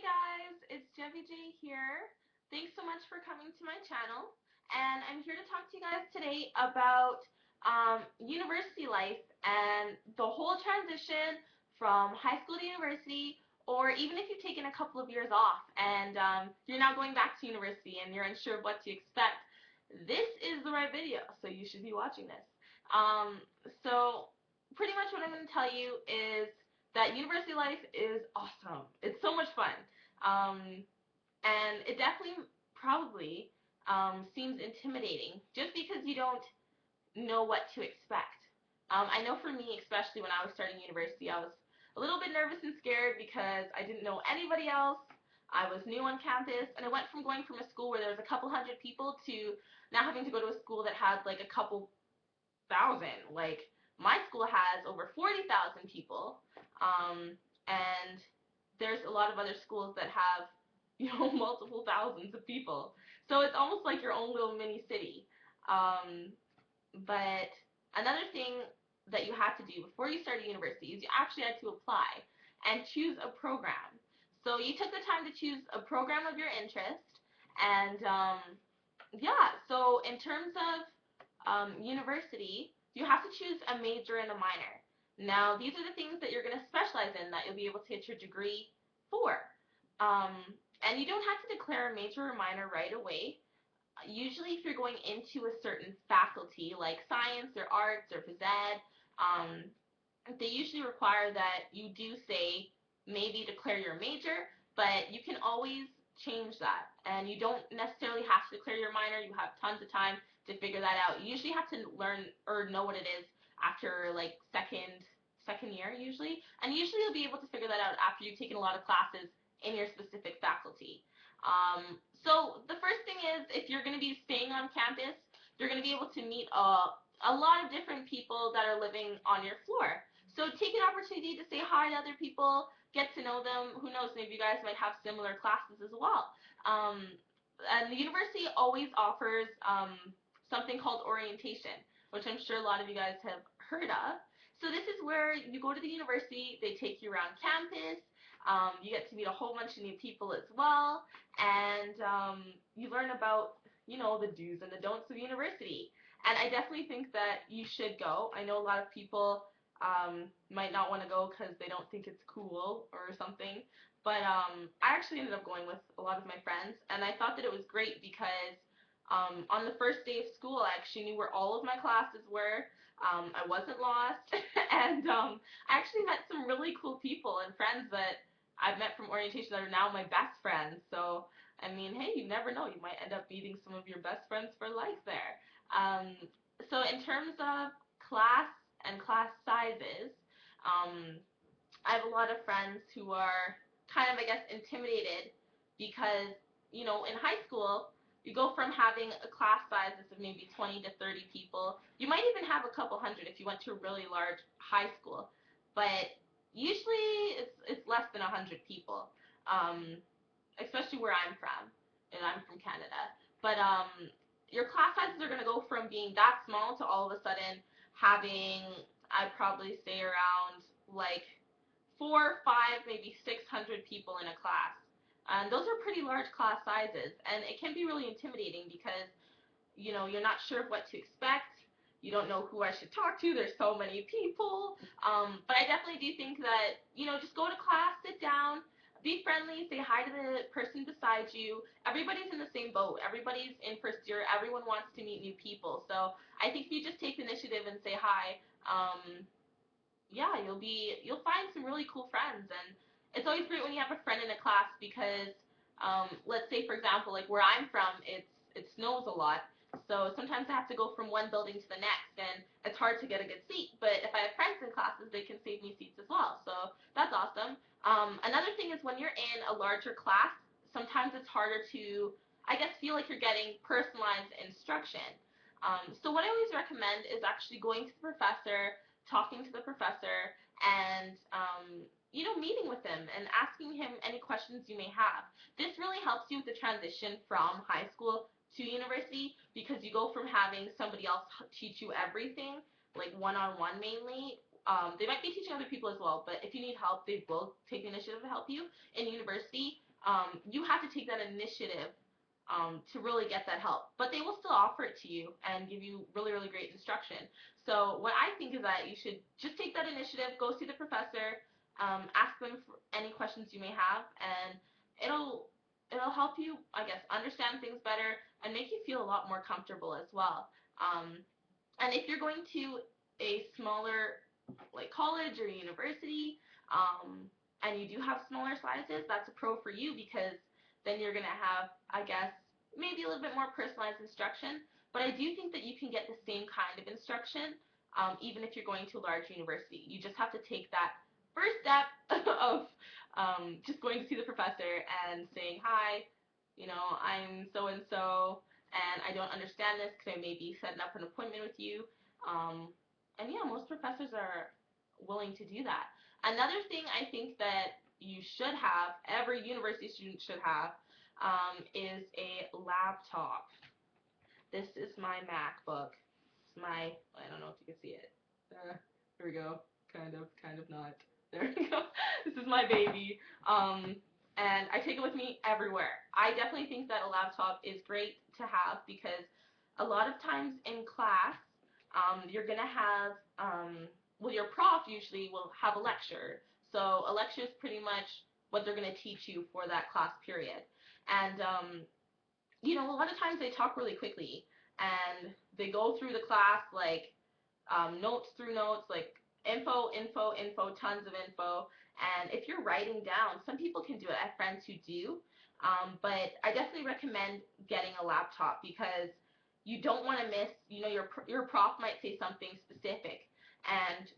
Hey guys, it's Debbie J here. Thanks so much for coming to my channel. And I'm here to talk to you guys today about university life and the whole transition from high school to university, or even if you've taken a couple of years off and you're now going back to university and you're unsure of what to expect. This is the right video, so you should be watching this. So pretty much what I'm going to tell you is that university life is awesome. It's so much fun. Um, and it definitely probably seems intimidating just because you don't know what to expect. I know for me, especially when I was starting university, I was a little bit nervous and scared because I didn't know anybody else. I was new on campus, and I went from going from a school where there was a couple hundred people to now having to go to a school that had like a couple thousand. Like my school has over 40,000 people, and there's a lot of other schools that have multiple thousands of people. So it's almost like your own little mini city. But another thing that you had to do before you started university is you actually had to apply and choose a program. So you took the time to choose a program of your interest, and yeah. So in terms of university, you have to choose a major and a minor. Now, these are the things that you're going to specialize in that you'll be able to get your degree for. Um, and you don't have to declare a major or minor right away. Usually, if you're going into a certain faculty like science or arts or phys ed, they usually require that you do say maybe declare your major, but you can always change that. And you don't necessarily have to declare your minor. You have tons of time to figure that out. You usually have to learn or know what it is after like second year usually. And usually you'll be able to figure that out after you've taken a lot of classes in your specific faculty. So the first thing is, if you're going to be staying on campus, you're going to be able to meet a lot of different people that are living on your floor. So take an opportunity to say hi to other people, get to know them. Who knows, maybe you guys might have similar classes as well. And the university always offers something called orientation, which I'm sure a lot of you guys have heard of. So this is where you go to the university, they take you around campus, you get to meet a whole bunch of new people as well, and you learn about, the do's and the don'ts of university. And I definitely think that you should go. I know a lot of people might not want to go because they don't think it's cool or something. But I actually ended up going with a lot of my friends, and I thought that it was great because on the first day of school, I actually knew where all of my classes were. I wasn't lost, and I actually met some really cool people and friends that I've met from orientation that are now my best friends. So, I mean, hey, you never know. You might end up meeting some of your best friends for life there. Um, so in terms of class and class sizes, um, I have a lot of friends who are kind of, I guess, intimidated because, in high school, you go from having a class sizes of maybe 20 to 30 people. You might even have a couple hundred if you went to a really large high school, but usually it's less than 100 people, um, especially where I'm from, and I'm from Canada. But your class sizes are going to go from being that small to all of a sudden having, I'd probably say around like 4, 5, maybe 600 people in a class. And those are pretty large class sizes, and it can be really intimidating because you're not sure of what to expect. You don't know who I should talk to. There's so many people. But I definitely do think that, just go to class, sit down, be friendly, say hi to the person beside you. Everybody's in the same boat. Everybody's in first year. Everyone wants to meet new people. So I think if you just take the initiative and say hi, yeah, you'll find some really cool friends. And it's always great when you have a friend in a class because let's say, for example, like where I'm from, it snows a lot, so sometimes I have to go from one building to the next, and it's hard to get a good seat. But if I have friends in classes, they can save me seats as well, so that's awesome. Another thing is when you're in a larger class, sometimes it's harder to, I guess, feel like you're getting personalized instruction. So what I always recommend is actually going to the professor, talking to the professor, and meeting with him and asking him any questions you may have. This really helps you with the transition from high school to university because you go from having somebody else teach you everything, like one-on-one mainly. They might be teaching other people as well, but if you need help, they will take the initiative to help you. In university, you have to take that initiative to really get that help. But they will still offer it to you and give you really, really great instruction. So what I think is that you should just take that initiative, go see the professor, ask them for any questions you may have, and it'll it'll help you, I guess, understand things better and make you feel a lot more comfortable as well. And if you're going to a smaller like college or university, and you do have smaller sizes, that's a pro for you because then you're gonna have, I guess, maybe a little bit more personalized instruction. But I do think that you can get the same kind of instruction, even if you're going to a large university. You just have to take that first step of just going to see the professor and saying, "Hi, I'm so and so, and I don't understand this. Could I maybe set up an appointment with you?" Um, and yeah, most professors are willing to do that. Another thing I think that you should have, every university student should have, is a laptop. This is my MacBook. It's my, I don't know if you can see it. Here we go. Kind of not. There we go. This is my baby. And I take it with me everywhere. I definitely think that a laptop is great to have because a lot of times in class, you're gonna have, well, your prof usually will have a lecture. So a lecture is pretty much what they're gonna teach you for that class period. And a lot of times they talk really quickly and they go through the class like notes through notes, like info, tons of info. And if you're writing down, some people can do it. I have friends who do, but I definitely recommend getting a laptop because you don't want to miss. Your prof might say something specific, and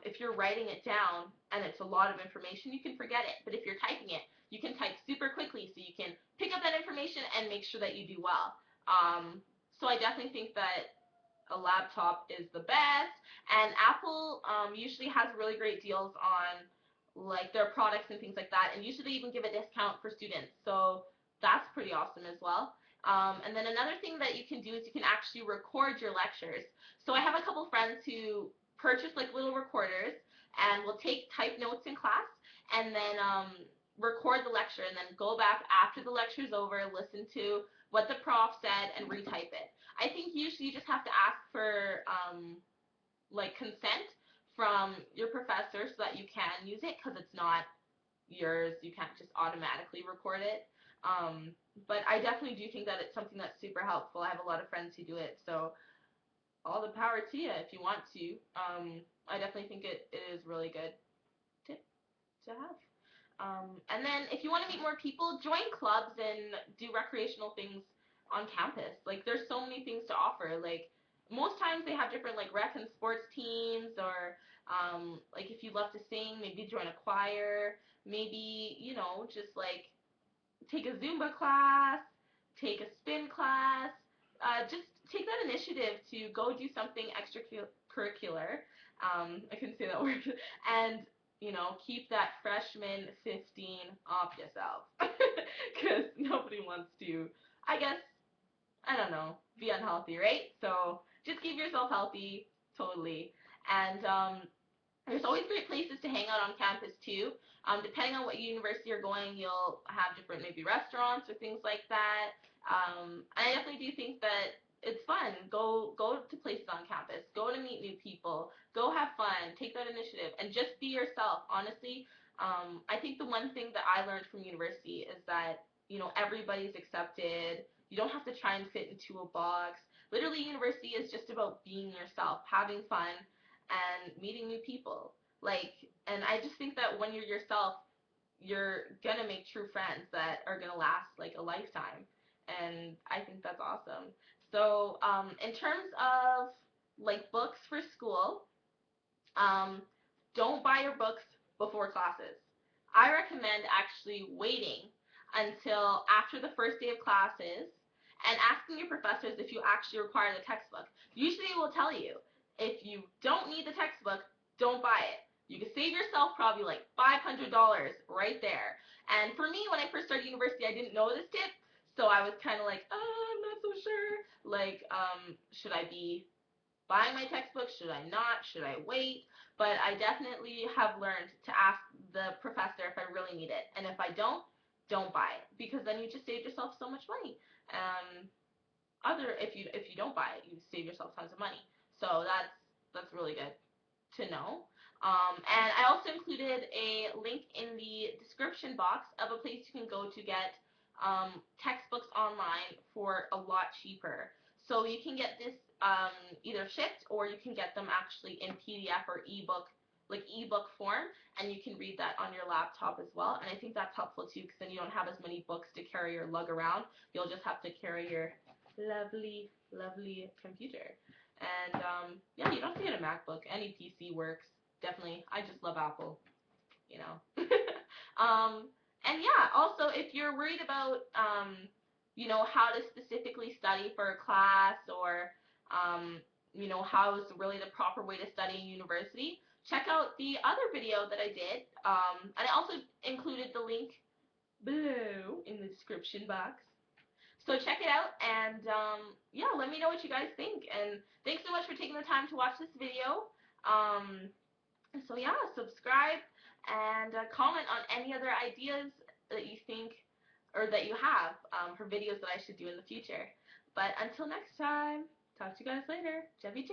if you're writing it down and it's a lot of information, you can forget it. But if you're typing it, you can type super quickly, so you can pick up that information and make sure that you do well. So I definitely think that a laptop is the best. And Apple usually has really great deals on like their products and things like that. And usually they even give a discount for students. So that's pretty awesome as well. And then another thing that you can do is you can actually record your lectures. So I have a couple friends who purchase like little recorders and will take type notes in class and then record the lecture and then go back after the lecture's over, listen to what the prof said and retype it. I think usually you just have to ask for like consent from your professor so that you can use it because it's not yours. You can't just automatically record it. But I definitely do think that it's something that's super helpful. I have a lot of friends who do it, so all the power to you if you want to. I definitely think it is really good tip to have. And then if you want to meet more people, join clubs and do recreational things on campus. Like there's so many things to offer. Like most times they have different like rec and sports teams or like if you love to sing, maybe join a choir, maybe, just like take a Zumba class, take a spin class, just take that initiative to go do something extracurricular. I couldn't say that word. And, keep that freshman 15 off yourself. Because nobody wants to, I guess, I don't know, be unhealthy, right? So just keep yourself healthy, totally. And there's always great places to hang out on campus too. Depending on what university you're going, you'll have different maybe restaurants or things like that. I definitely do think that it's fun. Go to places on campus. Go to meet new people. Go have fun. Take that initiative and just be yourself. Honestly, I think the one thing that I learned from university is that everybody's accepted. You don't have to try and fit into a box. Literally, university is just about being yourself, having fun, and meeting new people. And I just think that when you're yourself, you're gonna make true friends that are gonna last like a lifetime. And I think that's awesome. So, in terms of like books for school, um, don't buy your books before classes. I recommend actually waiting until after the first day of classes and asking your professors if you actually require the textbook. Usually it will tell you if you don't need the textbook, don't buy it. You can save yourself probably like $500 right there. And for me, when I first started university, I didn't know this tip, so I was kind of like, I'm not so sure. Like, should I be buying my textbook? Should I not? Should I wait? But I definitely have learned to ask the professor if I really need it. And if I don't, don't buy it, because then you just saved yourself so much money. If you don't buy it, you save yourself tons of money. So that's really good to know. And I also included a link in the description box of a place you can go to get textbooks online for a lot cheaper. So you can get this either shipped, or you can get them actually in PDF or ebook, like ebook form, and you can read that on your laptop as well. And I think that's helpful too, because then you don't have as many books to carry or lug around. You'll just have to carry your lovely, lovely computer. And yeah, you don't have to get a MacBook. Any PC works. Definitely. I just love Apple, you know. And yeah, also if you're worried about how to specifically study for a class, or how is really the proper way to study in university, check out the other video that I did. And I also included the link below in the description box. So check it out, and yeah, let me know what you guys think. And thanks so much for taking the time to watch this video. So yeah, subscribe and comment on any other ideas that you think or that you have for videos that I should do in the future. But until next time, talk to you guys later. Jevy J.